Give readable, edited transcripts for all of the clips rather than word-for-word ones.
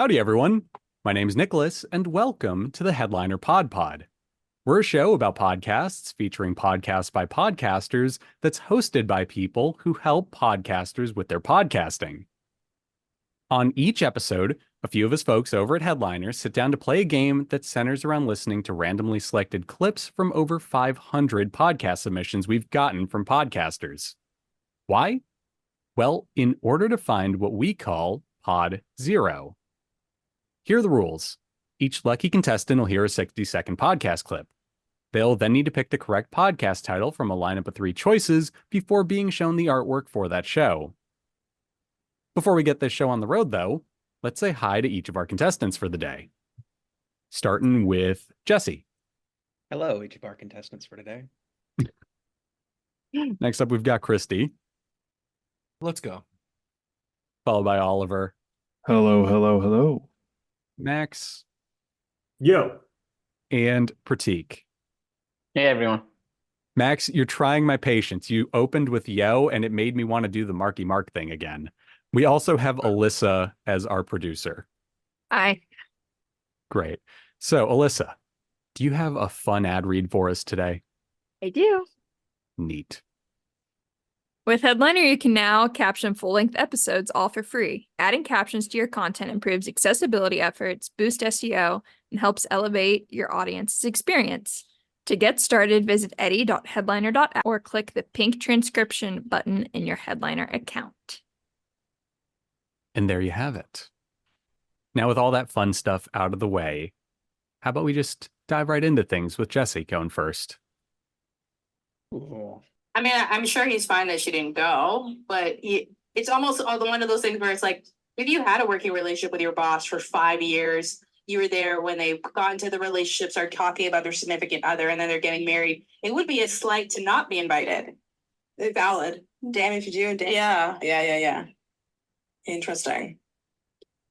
Howdy, everyone. My name's Nicholas, and welcome to the Headliner PodPod. We're a show about podcasts featuring podcasts by podcasters that's hosted by people who help podcasters with their podcasting. On each episode, a few of us folks over at Headliner sit down to play a game that centers around listening to randomly selected clips from over 500 podcast submissions we've gotten from podcasters. Why? Well, in order to find what we call Pod Zero. Here are the rules. Each lucky contestant will hear a 60-second podcast clip. They'll then need to pick the correct podcast title from a lineup of 3 choices before being shown the artwork for that show. Before we get this show on the road, though, let's say hi to each of our contestants for the day. Starting with Jesse. Hello, each of our contestants for today. Next up, we've got Christy. Let's go. Followed by Oliver. Hello, hello, hello. Max. Yo. And Pratik. Hey, everyone. Max, you're trying my patience. You opened with yo, and it made me want to do the Marky Mark thing again. We also have Alyssa as our producer. Hi. Great. So, Alyssa, do you have a fun ad read for us today? I do. Neat. With Headliner, you can now caption full-length episodes all for free. Adding captions to your content improves accessibility efforts, boosts SEO, and helps elevate your audience's experience. To get started, visit eddy.headliner.app or click the pink transcription button in your Headliner account. And there you have it. Now, with all that fun stuff out of the way, how about we just dive right into things with Jesse going first? Ooh. I mean, I'm sure he's fine that she didn't go, but it's almost one of those things where it's like, if you had a working relationship with your boss for 5 years, you were there when they got into the relationship, started talking about their significant other, and then they're getting married, it would be a slight to not be invited. Valid. Damn if you do, damn. Yeah. Interesting.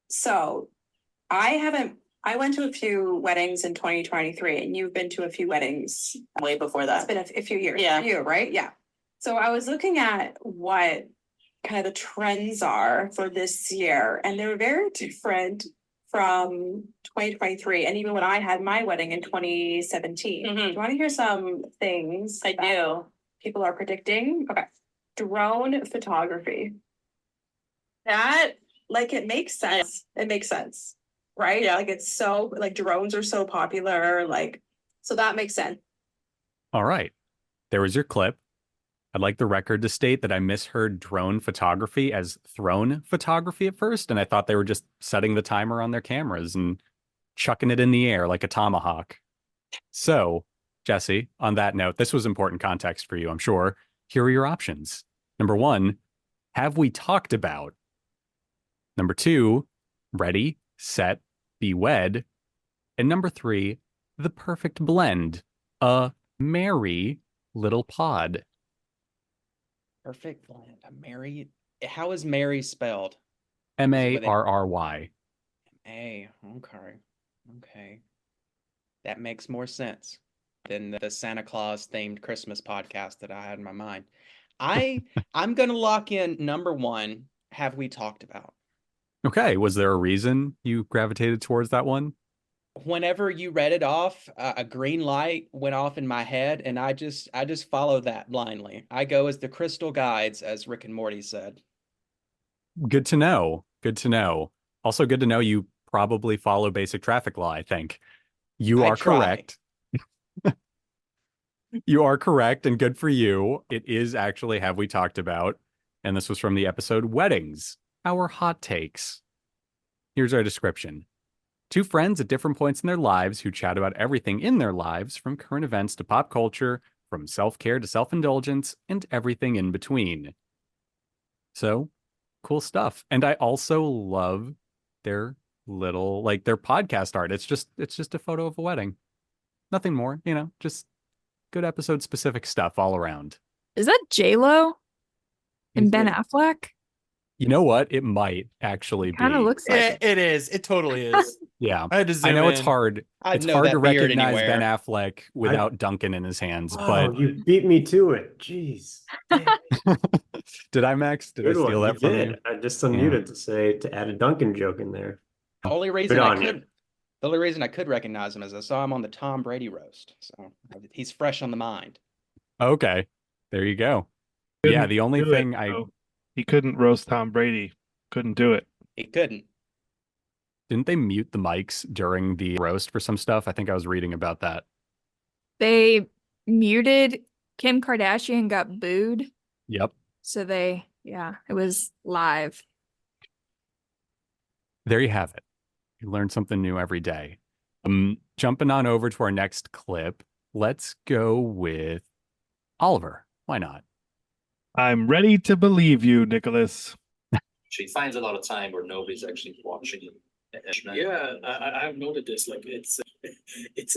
So I went to a few weddings in 2023, and you've been to a few weddings. Way before It's that. been a few years Yeah. for you, right? Yeah. So I was looking at what kind of the trends are for this year, and they're very different from 2023, and even when I had my wedding in 2017. Mhm. Do you want to hear some things I that do. people are predicting? Okay. Drone photography. That, like, it makes sense. It makes sense, right? Yeah. Like, it's so, like, drones are so popular, like, so that makes sense. All right. There was your clip. I'd like the record to state that I misheard drone photography as throne photography at first, and I thought they were just setting the timer on their cameras and chucking it in the air like a tomahawk. So, Jesse, on that note, this was important context for you, I'm sure. Here are your options. Number 1, have we talked about? Number 2, ready, set, be wed. And number 3, the perfect blend, a merry little pod. Perfect blend. Mary. How is Mary spelled? Marry. Okay. That makes more sense than the Santa Claus themed Christmas podcast that I had in my mind. I'm gonna lock in number 1. Have we talked about? Okay, was there a reason you gravitated towards that one? Whenever you read it off, a green light went off in my head, and I just follow that blindly. I go as the crystal guides, as Rick and Morty said. Good to know. Good to know. Also good to know you probably follow basic traffic law, I think. You I are try. correct. You are correct, and good for you. It is actually Have We Talked About, and this was from the episode Weddings, Our Hot Takes. Here's our description. 2 friends at different points in their lives who chat about everything in their lives, from current events to pop culture, from self-care to self-indulgence, and everything in between. So, cool stuff. And I also love their little, like, their podcast art. It's just a photo of a wedding. Nothing more, just good episode specific stuff all around. Is that J-Lo and Is Ben it? Affleck? You know what? It might actually be. Kind of looks like it. It is. It totally is. Yeah. I had to zoom I know it's in. hard. I'd It's know hard that to beard recognize anywhere. Ben Affleck without Duncan in his hands. Oh, But you beat me to it. Jeez. did I, Max? Did I Good steal one. that from did. you? I just unmuted to add a Duncan joke in there. The only reason I could recognize him is I saw him on the Tom Brady roast. So he's fresh on the mind. Okay, there you go. Yeah, the only thing he couldn't roast Tom Brady. Couldn't do it. He couldn't. Didn't they mute the mics during the roast for some stuff? I think I was reading about that. They muted Kim Kardashian, got booed. Yep. So it was live. There you have it. You learn something new every day. Jumping on over to our next clip, let's go with Oliver. Why not? I'm ready to believe you, Nicholas. She finds a lot of time where nobody's actually watching it. Yeah, I've noted this. Like it's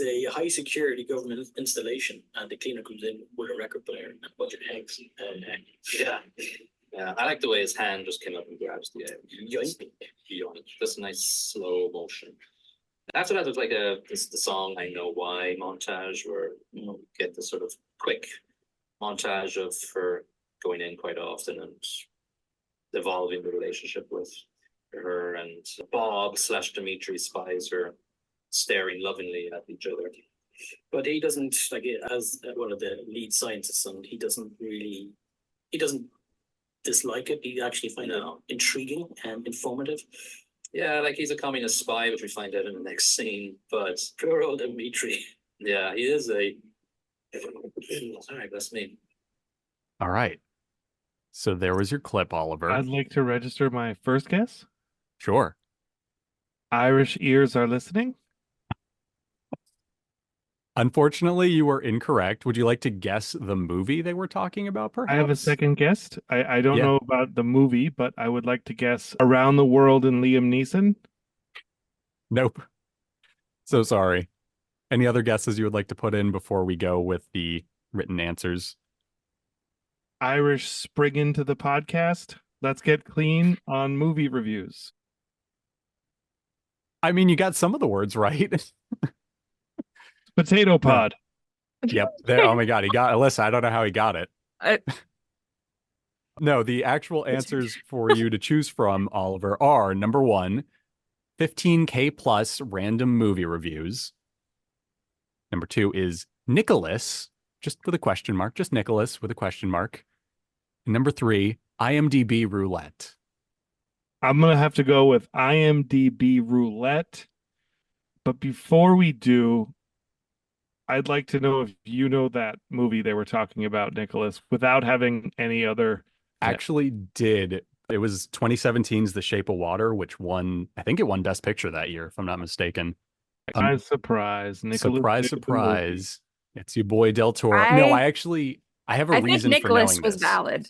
a high security government installation, and the cleaner comes in with a record player and a bunch of eggs. Yeah, I like the way his hand just came up and grabs the egg. Yoink. Just a nice slow motion. After that, there's like the song "I Know Why" montage, where you get this sort of quick montage of her going in quite often and evolving the relationship with her, and Bob/Dimitri spies her staring lovingly at each other. But he doesn't, like, as one of the lead scientists, and he doesn't dislike it. He actually finds it intriguing and informative. Yeah, like he's a communist spy, which we find out in the next scene. But poor old Dimitri. Yeah, he is all right, that's me. All right. So there was your clip, Oliver. I'd like to register my first guess. Sure. Irish ears are listening. Unfortunately, you were incorrect. Would you like to guess the movie they were talking about, perhaps? I have a second guess. I don't know about the movie, but I would like to guess Around the World in Liam Neeson. Nope. So sorry. Any other guesses you would like to put in before we go with the written answers? Irish spring into the podcast. Let's get clean on movie reviews. I mean, you got some of the words right. Potato pod. Yep. Oh my God. He got Alyssa. I don't know how he got it. No, the actual answers for you to choose from, Oliver, are number 1, 15K plus random movie reviews. Number 2 is Nicholas, just with a question mark, just Nicholas with a question mark. And number 3, IMDb roulette. I'm going to have to go with IMDb roulette. But before we do, I'd like to know if you know that movie they were talking about, Nicholas, without having any other. Actually did. It was 2017's The Shape of Water, which won, I think it won Best Picture that year, if I'm not mistaken. Surprise. Nicholas Surprise. It's your boy Del Toro. I have a reason think for knowing Nicholas was this. valid.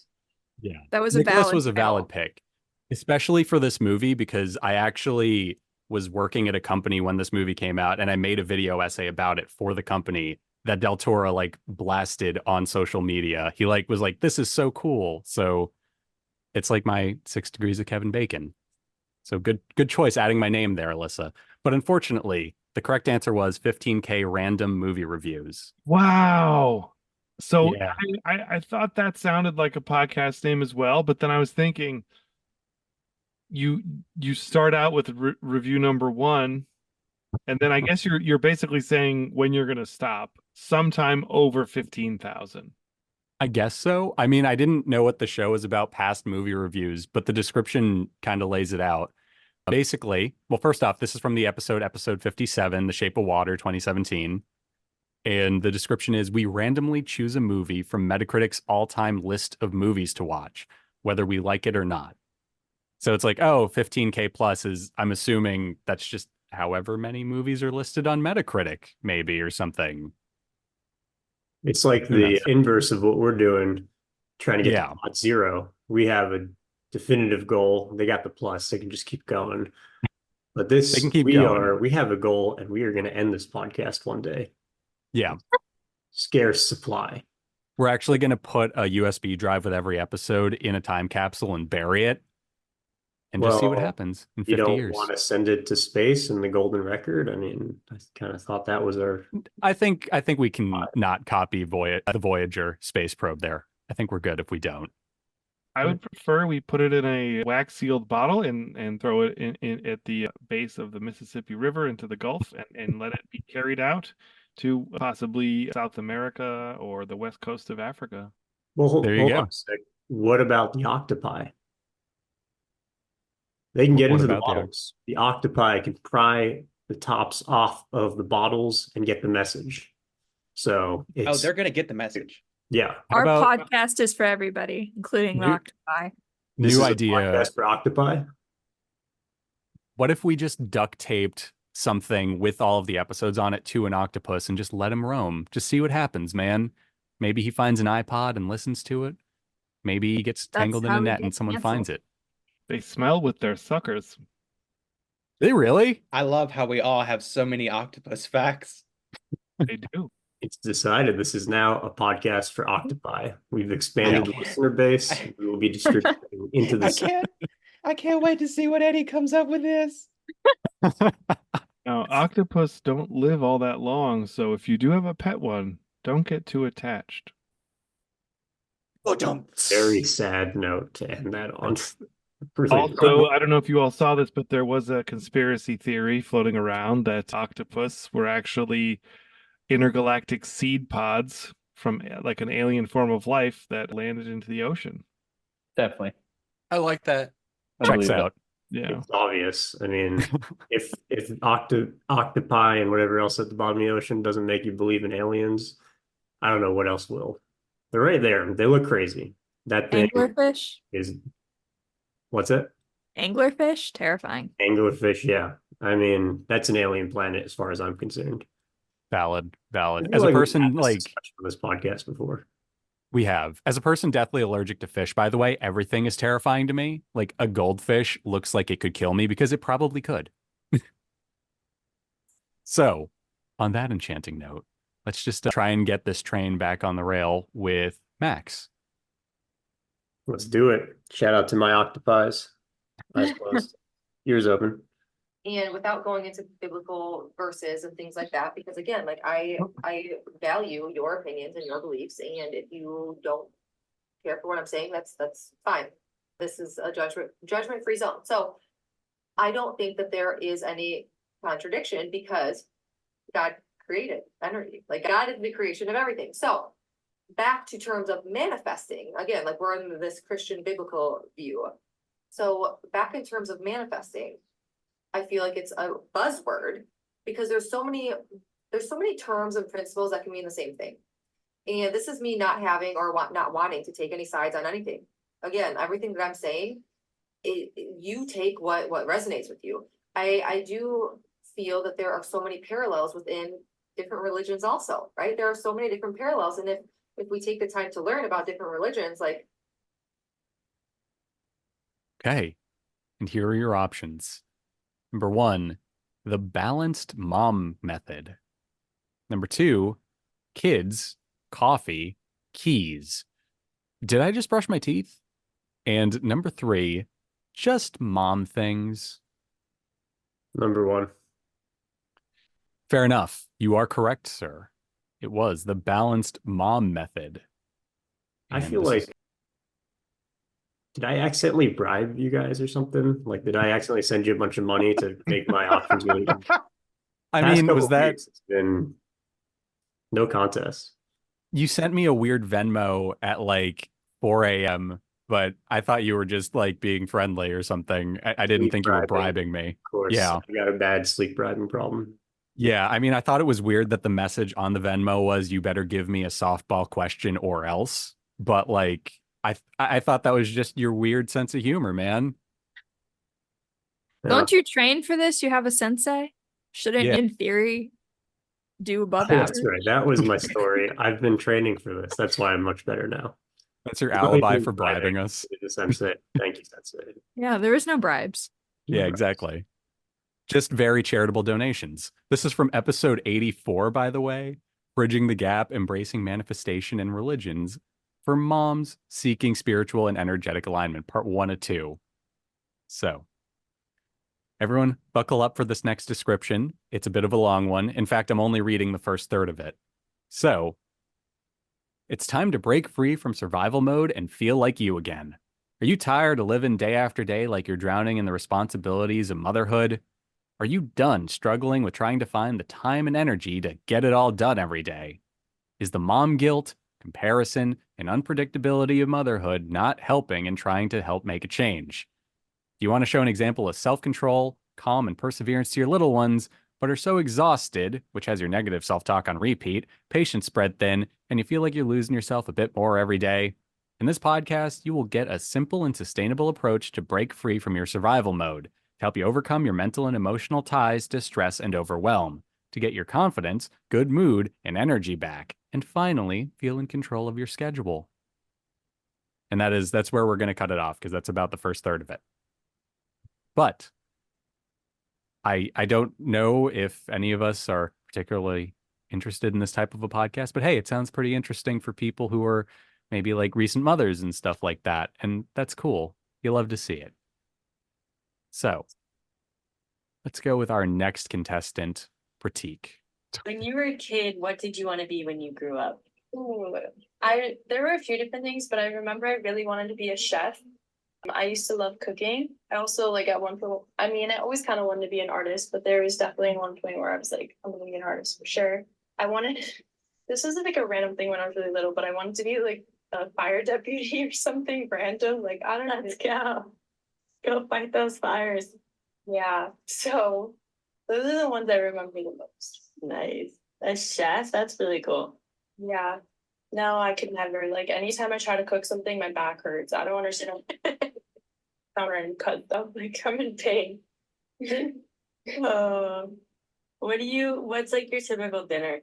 Yeah. That was Nicholas was a valid pick, especially for this movie, because I actually was working at a company when this movie came out, and I made a video essay about it for the company that Del Toro blasted on social media. He was like, this is so cool. So it's like my 6 degrees of Kevin Bacon. So good choice adding my name there, Alyssa. But unfortunately, the correct answer was 15K random movie reviews. Wow. So yeah. I thought that sounded like a podcast name as well, but then I was thinking, you start out with review number 1, and then I guess you're basically saying when you're going to stop, sometime over 15,000. I guess so. I mean, I didn't know what the show is about past movie reviews, but the description kind of lays it out. Basically, well, first off, this is from the episode 57, The Shape of Water, 2017. And the description is, we randomly choose a movie from Metacritic's all-time list of movies to watch, whether we like it or not. So it's like, 15K plus is, I'm assuming that's just however many movies are listed on Metacritic, maybe, or something. It's like the inverse of what we're doing, trying to get to plot 0. We have a definitive goal. They got the plus. They can just keep going. But this, they can keep going. We have a goal, and we are going to end this podcast one day. Yeah. Scarce supply. We're actually going to put a USB drive with every episode in a time capsule and bury it. And just see what happens in 50 years. You don't want to send it to space in the golden record? I mean, I kind of thought that was our... I think we can not copy the Voyager space probe there. I think we're good if we don't. I would prefer we put it in a wax sealed bottle and throw it in at the base of the Mississippi River into the Gulf and let it be carried out to possibly South America or the west coast of Africa. Well, There you hold go. on a sec. What about the octopi? They can get What into the about the bottles. The octopi can pry the tops off of the bottles and get the message. So Oh, it's they're gonna get the message. yeah. How Our about podcast is for everybody, including the New- octopi. This new is a idea? podcast for octopi. What if we just duct taped something with all of the episodes on it to an octopus and just let him roam? Just see what happens, man. Maybe he finds an iPod and listens to it. Maybe he gets That's tangled in how a we net get and someone canceled. finds it. They smell with their suckers. They really? I love how we all have so many octopus facts. They do. It's decided this is now a podcast for octopi. We've expanded the can't- listener base. We will be distributing into the I can't wait to see what Eddie comes up with this. Now, octopus don't live all that long, so if you do have a pet one, don't get too attached. very sad note to end that on. Also, I don't know if you all saw this, but there was a conspiracy theory floating around that octopus were actually intergalactic seed pods from like an alien form of life that landed into the ocean. Definitely. I like that. I Checks believe it. out. Yeah. It's obvious. I mean, if octopi and whatever else at the bottom of the ocean doesn't make you believe in aliens, I don't know what else will. They're right there. They look crazy. That thing Anglerfish. is what's it? Anglerfish, terrifying. Anglerfish, yeah. I mean, that's an alien planet as far as I'm concerned. Valid. I feel As a like we've person, had this like discussion on this podcast before. we have, as a person deathly allergic to fish, by the way, everything is terrifying to me. Like a goldfish looks like it could kill me because it probably could. So, on that enchanting note, let's just try and get this train back on the rail with Max. Let's do it. Shout out to my octopies. Eyes closed, ears open. And without going into biblical verses and things like that, because again, like I value your opinions and your beliefs, and if you don't care for what I'm saying, that's fine. This is a judgment-free zone. So I don't think that there is any contradiction because God created energy. Like God is the creation of everything. So back to terms of manifesting, again, like we're in this Christian biblical view. So back in terms of manifesting, I feel like it's a buzzword because there's so many terms and principles that can mean the same thing. And this is me not having or not wanting to take any sides on anything. Again, everything that I'm saying, you take what resonates with you. I do feel that there are so many parallels within different religions also, right? There are so many different parallels. And if we take the time to learn about different religions, like. Okay. And here are your options. Number 1, the balanced mom method. Number 2, kids, coffee, keys. Did I just brush my teeth? And number 3, just mom things. Number 1. Fair enough. You are correct, sir. It was the balanced mom method. I And feel this like, is- did I accidentally bribe you guys or something? Like, did I accidentally send you a bunch of money to make my options really? I Past mean, was couple that weeks, it's been no contest. you sent me a weird Venmo at like 4 a.m., but I thought you were just like being friendly or something. I didn't Sleep think you were bribing. bribing me. Of course, Yeah. I got a bad sleep bribing problem. Yeah, I mean, I thought it was weird that the message on the Venmo was you better give me a softball question or else. But like, I thought that was just your weird sense of humor, man. Don't you train for this? You have a sensei? Shouldn't, Yeah. in theory, do above That's average? right. That was my story. I've been training for this. That's why I'm much better now. That's your What do you alibi mean for bribing? bribing us. The sensei. Thank you, sensei. Yeah, there is no bribes. Yeah, Right. exactly. Just very charitable donations. This is from episode 84, by the way, Bridging the Gap, Embracing Manifestation and Religions for Moms Seeking Spiritual and Energetic Alignment, part 1 of 2. So, everyone, buckle up for this next description. It's a bit of a long one. In fact, I'm only reading the first third of it. So, it's time to break free from survival mode and feel like you again. Are you tired of living day after day like you're drowning in the responsibilities of motherhood? Are you done struggling with trying to find the time and energy to get it all done every day? Is the mom guilt, comparison, and unpredictability of motherhood not helping in trying to help make a change? Do you want to show an example of self-control, calm, and perseverance to your little ones, but are so exhausted, which has your negative self-talk on repeat, patience spread thin, and you feel like you're losing yourself a bit more every day? In this podcast, you will get a simple and sustainable approach to break free from your survival mode, to help you overcome your mental and emotional ties to stress and overwhelm, to get your confidence, good mood, and energy back, and finally feel in control of your schedule. And that's where we're going to cut it off, because that's about the first third of it. But I don't know if any of us are particularly interested in this type of a podcast, but hey, it sounds pretty interesting for people who are maybe like recent mothers and stuff like that. And that's cool. You love to see it. So let's go with our next contestant, Pratik. When you were a kid, what did you want to be when you grew up? Ooh, there were a few different things, but I remember I really wanted to be a chef. I used to love cooking. I also at one point, I always kind of wanted to be an artist, but there was definitely one point where I was like, I'm gonna be an artist for sure. This was like a random thing when I was really little, but I wanted to be like a fire deputy or something random. Like, I don't know, let's go fight those fires. Yeah, so those are the ones I remember the most. Nice. A chef? That's really cool. Yeah. No, I could never. Anytime I try to cook something, my back hurts. I don't understand. Counter and cut stuff. I'm in pain. What's your typical dinner?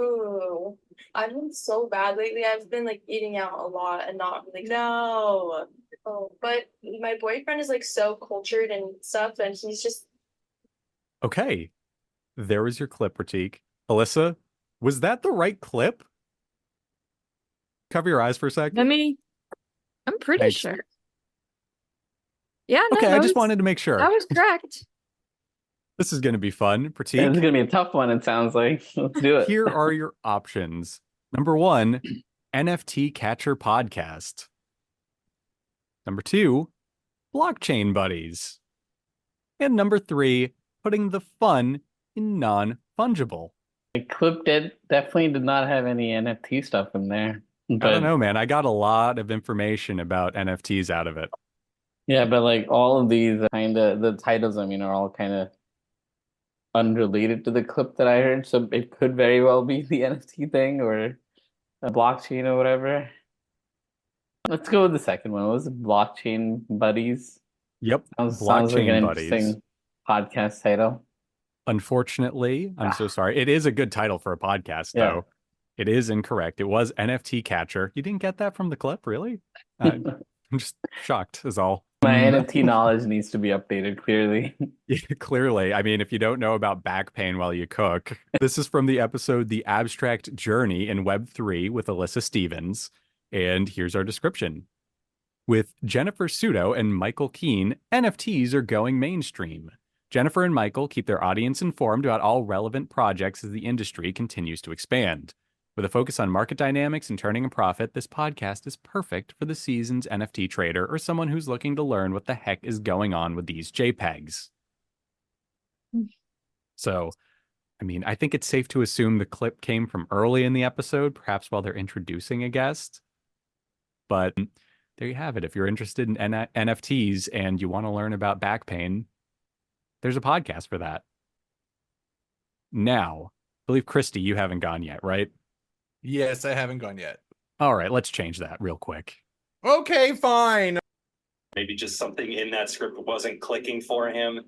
Ooh, I've been so bad lately. I've been eating out a lot and not really. No. Oh, but my boyfriend is so cultured and stuff, and he's just. Okay, there was your clip, Pratik. Alyssa, was that the right clip? Cover your eyes for a second. I'm pretty Thanks. sure. Yeah, no, okay, I just wanted to make sure. That was correct. This is going to be fun. Pratik. Yeah, this is going to be a tough one, it sounds like. Let's do it. Here are your options. Number 1, NFT Catcher Podcast. Number 2, Blockchain Buddies. And number 3, putting the fun in non-fungible. The clip definitely did not have any NFT stuff in there. But, I don't know, man. I got a lot of information about NFTs out of it. Yeah, but all of these the titles, are all kind of unrelated to the clip that I heard. So it could very well be the NFT thing or a blockchain or whatever. Let's go with the second one. What was it? Blockchain Buddies? Yep. Sounds like an Buddies. Interesting podcast title. Unfortunately, I'm so sorry. It is a good title for a podcast, though. It is incorrect. It was NFT Catcher. You didn't get that from the clip, really? I'm just shocked, is all. My NFT knowledge needs to be updated, clearly. Yeah, clearly. If you don't know about back pain while you cook, this is from the episode The Abstract Journey in Web3 with Alyssa Stevens. And here's our description. With Jennifer Sudo and Michael Keene, NFTs are going mainstream. Jennifer and Michael keep their audience informed about all relevant projects as the industry continues to expand. With a focus on market dynamics and turning a profit, this podcast is perfect for the seasoned NFT trader or someone who's looking to learn what the heck is going on with these JPEGs. So, I think it's safe to assume the clip came from early in the episode, perhaps while they're introducing a guest. But there you have it. If you're interested in NFTs and you want to learn about back pain, there's a podcast for that. Now, I believe, Christy, you haven't gone yet, right? Yes, I haven't gone yet. All right, let's change that real quick. Okay, fine. Maybe just something in that script wasn't clicking for him.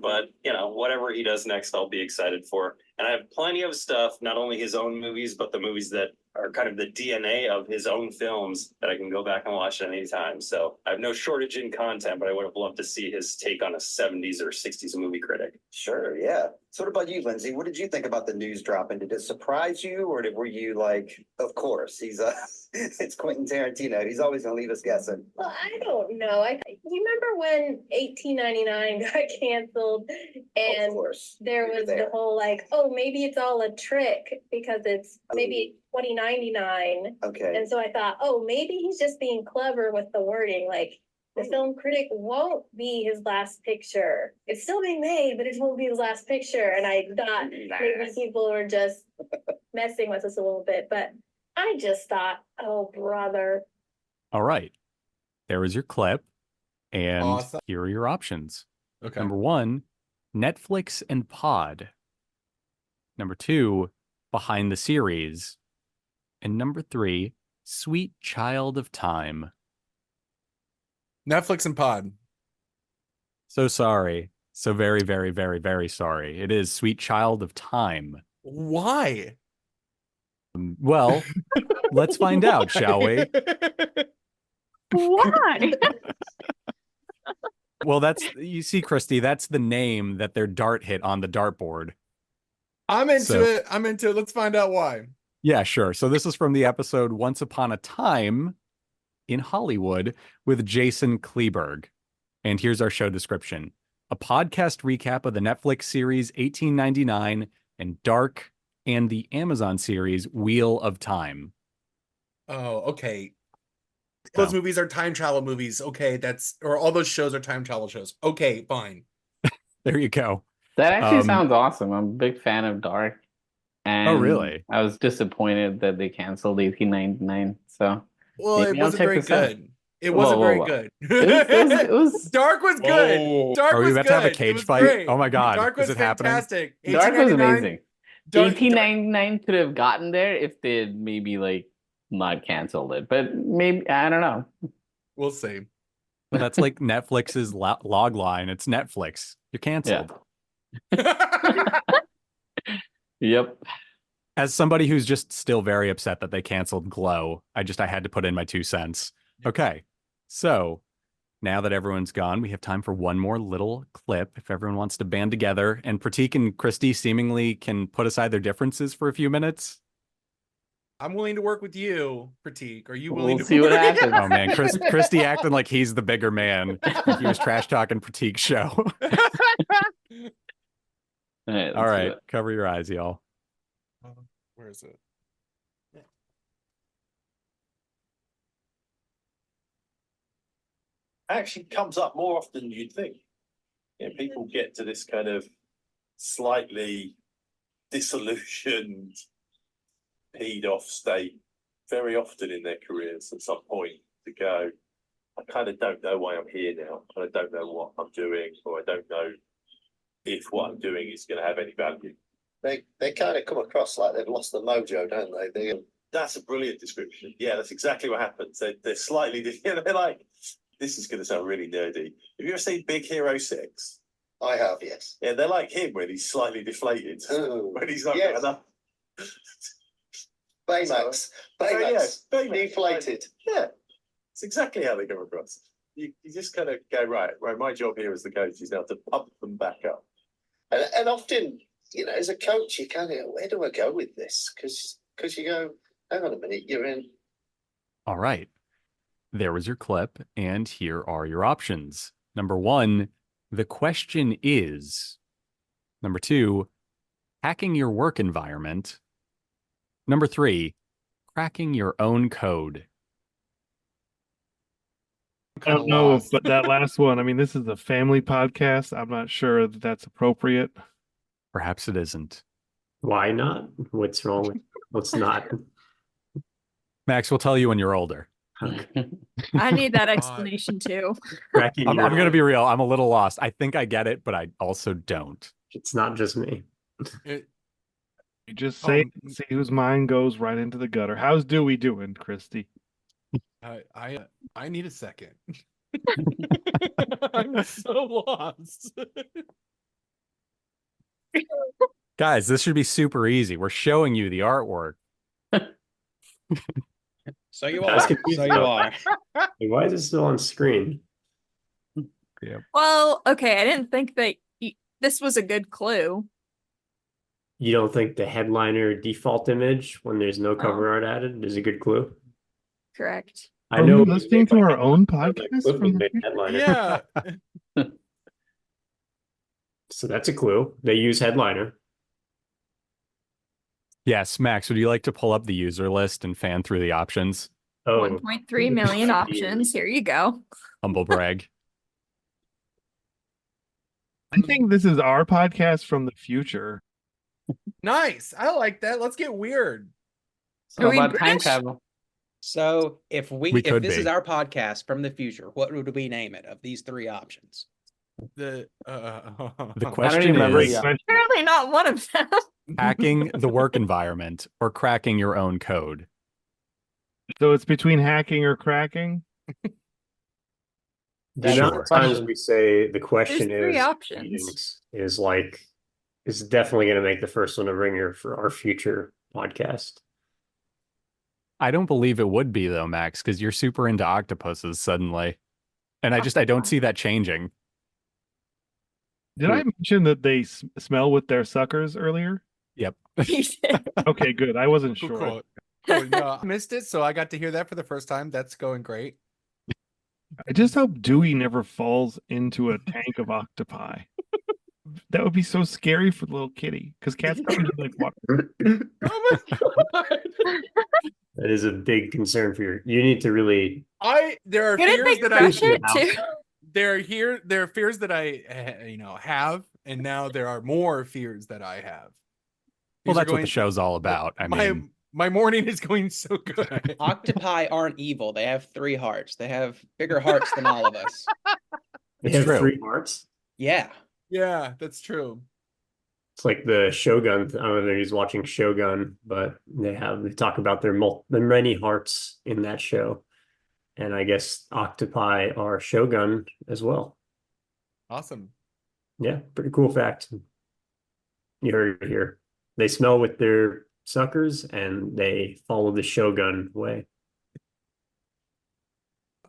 But, whatever he does next, I'll be excited for. And I have plenty of stuff, not only his own movies, but the movies that are kind of the DNA of his own films that I can go back and watch at any time. So I have no shortage in content, but I would have loved to see his take on a 70s or 60s movie critic. Sure, yeah. So what about you, Lindsay? What did you think about the news dropping? Did it surprise you, or were you like, of course, it's Quentin Tarantino. He's always going to leave us guessing. Well, I don't know. You remember when 1899 got canceled and there was the whole maybe it's all a trick because it's maybe 2099. Okay. And so I thought, oh, maybe he's just being clever with the wording. Like, the film critic won't be his last picture. It's still being made, but it won't be his last picture. And I thought maybe people were just messing with us a little bit. But I just thought, oh, brother. All right. There is your clip. And Awesome. here are your options. Okay. Number 1, Netflix and Pod. Number 2, Behind the Series. And number 3, Sweet Child of Time. Netflix and Pod. So sorry. So very, very, very, very sorry. It is Sweet Child of Time. Why? Well, let's find out, shall we? Why? Well, you see, Christy, that's the name that their dart hit on the dartboard. I'm into it. Let's find out why. Yeah, sure. So this is from the episode Once Upon a Time in Hollywood with Jason Kleberg. And here's our show description. A podcast recap of the Netflix series 1899 and Dark and the Amazon series Wheel of Time. Oh, okay. Those movies are time travel movies. Okay, or all those shows are time travel shows. Okay, fine. There you go. That actually sounds awesome. I'm a big fan of Dark. And oh, really? I was disappointed that they canceled 1899. So well, it wasn't very good. It wasn't very good. It was Dark was good. Oh. Dark Are we was about good. to have a cage fight? Great. Oh my god. Dark was is it happening? fantastic. Dark was amazing. 1899 could have gotten there if they'd maybe like not canceled it. But maybe I don't know. We'll see. That's like Netflix's log line. It's Netflix. You're canceled. Yep. As somebody who's just still very upset that they canceled Glow, I had to put in my 2 cents. Okay. So now that everyone's gone, we have time for one more little clip. If everyone wants to band together, and Pratik and Christy seemingly can put aside their differences for a few minutes. I'm willing to work with you, Pratik. Are you We'll willing to see what happens? Oh man, Christy acting like he's the bigger man. Like he was trash talking Pratik's show. All right, cover your eyes, y'all. Where is it? Actually comes up more often than you'd think. Yeah, people get to this kind of slightly disillusioned, peed off state very often in their careers at some point to go, I kind of don't know why I'm here now. I don't know what I'm doing, or I don't know if what I'm doing is going to have any value. They kind of come across like they've lost the mojo, don't they? That's a brilliant description. Yeah, that's exactly what happens. They're slightly, they're like, this is going to sound really nerdy. Have you ever seen Big Hero 6? I have, yes. Yeah, they're like him when he's slightly deflated. When he's not got enough. Baymax. Deflated. Yeah, it's exactly how they come across. You just kind of go, right, my job here as the coach is now to pump them back up. And often, as a coach, you kind of go, where do I go with this? Because you go, hang on a minute, you're in. All right. There was your clip, and here are your options. Number 1, the question is. Number 2, hacking your work environment. Number 3, cracking your own code. I don't know, but that last one, I mean, this is a family podcast. I'm not sure that that's appropriate. Perhaps it isn't. Why not? What's wrong with what's not? Max, we'll tell you when you're older. I need that explanation too. I'm going to be real. I'm a little lost. I think I get it, but I also don't. It's not just me. You just see whose mind goes right into the gutter. How's Dewey doing, Christy? I need a second. I'm so lost. Guys, this should be super easy. We're showing you the artwork. So you are. So you are. Why is it still on screen? Yeah. Well, okay, I didn't think that this was a good clue. You don't think the headliner default image when there's no cover art added is a good clue? Correct. I know. Are we listening to our own podcast from the headliner. Yeah. So that's a clue. They use headliner. Yes, Max, would you like to pull up the user list and fan through the options? Oh, 1.3 million options. Here you go. Humble brag. I think this is our podcast from the future. Nice. I like that. Let's get weird. Are we about time British? travel? So if We if could this is be. our podcast from the future, what would we name it of these three options? The The I question don't even remember is the Apparently not one of them. hacking the work environment or cracking your own code. So it's between hacking or cracking. The Sure. amount of times we say the question There's three is options. meetings is like is definitely going to make the first one a ringer for our future podcast. I don't believe it would be though, Max, because you're super into octopuses suddenly. And I don't see that changing. Did I mention that they smell with their suckers earlier? Yep. Okay, good. I wasn't Cool, sure. cool. Cool. No, I missed it, so I got to hear that for the first time. That's going great. I just hope Dewey never falls into a tank of octopi. That would be so scary for the little kitty because cats don't usually like water. Oh my god! That is a big concern for you need to really There are Couldn't fears they that I crush it too? there are fears that I have, and now there are more fears that I have. Well, These are that's what going- the show's all about. I mean, my morning is going so good. Octopi aren't evil. They have 3 hearts. They have bigger hearts than all of us. they It's have true. 3 hearts. Yeah. Yeah, that's true. It's like the Shogun. I don't know if anybody's watching Shogun, but they talk about their many hearts in that show. And I guess octopi are Shogun as well. Awesome. Yeah, pretty cool fact. You heard it here. They smell with their suckers and they follow the Shogun way.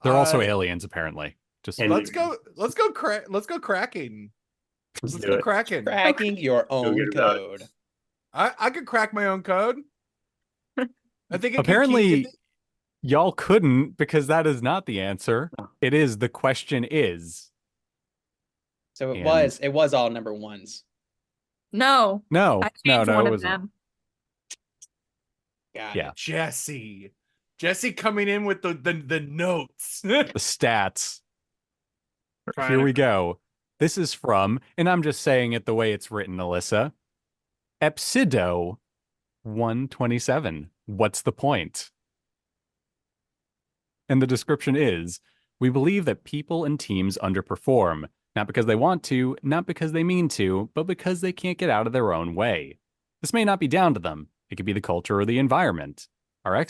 they're also aliens, apparently. Just And- Let's go cracking. Let's Let's do go it. cracking. Cracking your own good about it. code. I could crack my own code. I think it apparently y'all couldn't, because that is not the answer. It is the question is. So it And- was all number ones. No. No, I no, changed no, one it of wasn't. them. Got Yeah. Jesse coming in with the notes. The stats. Trying Here to- we go. This is from, and I'm just saying it the way it's written, Alyssa. Epsido 127. What's the point? And the description is, we believe that people and teams underperform, not because they want to, not because they mean to, but because they can't get out of their own way. This may not be down to them. It could be the culture or the environment. Our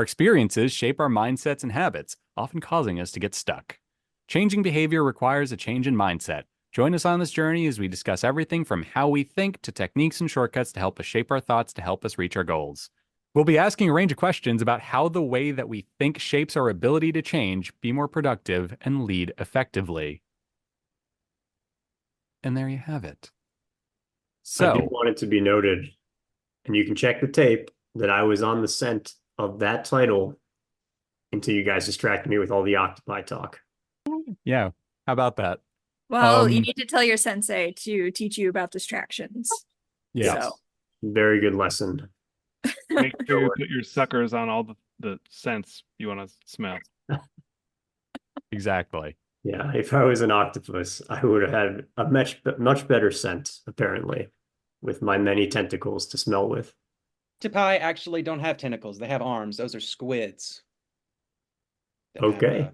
experiences shape our mindsets and habits, often causing us to get stuck. Changing behavior requires a change in mindset. Join us on this journey as we discuss everything from how we think to techniques and shortcuts to help us shape our thoughts to help us reach our goals. We'll be asking a range of questions about how the way that we think shapes our ability to change, be more productive, and lead effectively. And there you have it. I do So, want it to be noted, and you can check the tape, that I was on the scent of that title until you guys distracted me with all the octopi talk. yeah, how about that? Well, you need to tell your sensei to teach you about distractions. Yeah. So, Very good lesson. Make sure you put your suckers on all the scents you want to smell. Exactly. Yeah, if I was an octopus, I would have had a much better scent, apparently, with my many tentacles to smell with. Octopi actually don't have tentacles. They have arms. Those are squids. that have, Okay.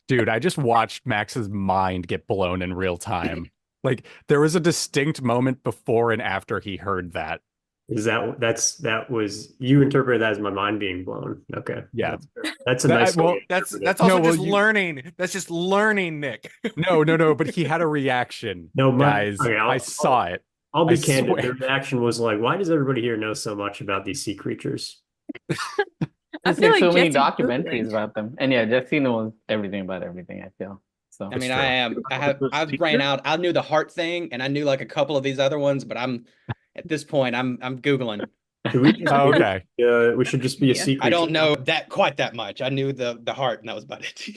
Dude, I just watched Max's mind get blown in real time. Like, there was a distinct moment before and after he heard that. Is that was you interpreted that as my mind being blown? Okay. Yeah. That's a nice way to That's interpret it. also No, well, just learning. That's just learning, Nick. No, but he had a reaction. No, guys, okay, I saw it. I'll be I candid. swear. The reaction was like, why does everybody here know so much about these sea creatures? I There's feel so like many Jesse's documentaries Googling. about them, and yeah, Jesse knows everything about everything. I feel so. I mean, I ran out. I knew the heart thing, and I knew like a couple of these other ones, but at this point, I'm Googling. Do we just Oh, okay. we should just be a Yeah, sea creature. I don't know quite that much. I knew the heart, and that was about it.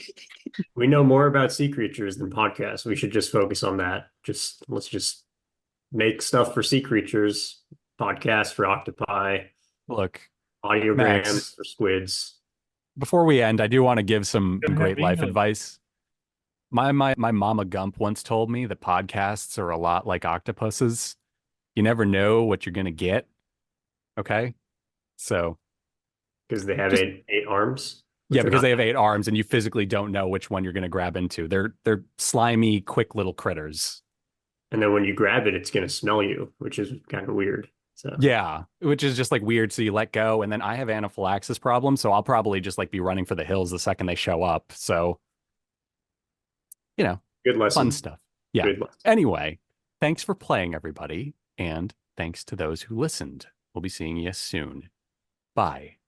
We know more about sea creatures than podcasts. We should just focus on that. Let's just make stuff for sea creatures podcasts for octopi, Look, audiograms Max, for squids. before we end, I do want to give some Gonna have great life emails. advice. My mama Gump once told me that podcasts are a lot like octopuses. You never know what you're gonna get. Okay, so Because they have Just- eight arms. yeah, Which are because not- they have 8 arms, and you physically don't know which one you're gonna grab into. They're slimy, quick little critters. And then when you grab it, it's going to smell you, which is kind of weird. So Yeah, which is just like weird. So you let go, and then I have anaphylaxis problems, so I'll probably just like be running for the hills the second they show up. So, you know, good lesson. fun stuff. Yeah. Good lesson. Anyway, thanks for playing, everybody, and thanks to those who listened. We'll be seeing you soon. Bye.